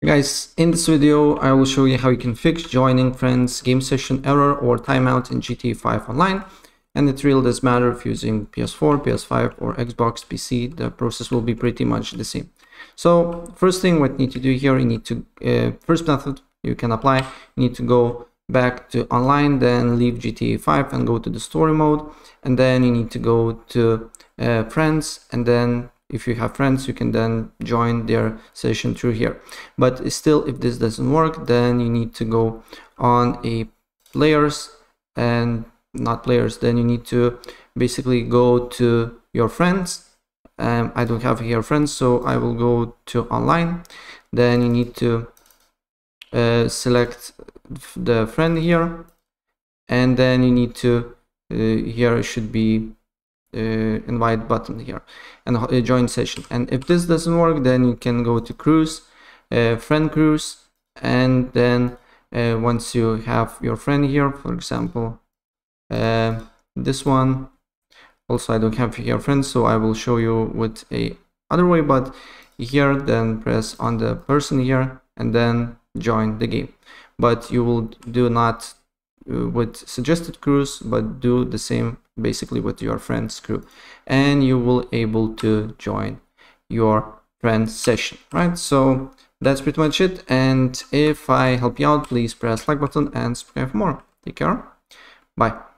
Guys, in this video I will show you how you can fix joining friends game session error or timeout in GTA 5 online, and it really does matter if using PS4, PS5 or Xbox PC. The process will be pretty much the same. So first thing what you need to do here, you need to first method you can apply, you need to go back to online, then leave GTA 5 and go to the story mode, and then you need to go to friends, and then if you have friends you can then join their session through here. But still, if this doesn't work, then you need to go on a players and not players, then you need to basically go to your friends. I don't have here friends, so I will go to online. Then you need to select the friend here, and then you need to here should be invite button here and join session. And if this doesn't work, then you can go to cruise, friend cruise, and then once you have your friend here, for example this one, also I don't have here friends, so I will show you with a other way, but here then press on the person here and then join the game. But you will do not with suggested crews, but do the same basically with your friend's crew, and you will able to join your friend's session, right? So that's pretty much it, and if I help you out, please press like button and subscribe for more. Take care, bye.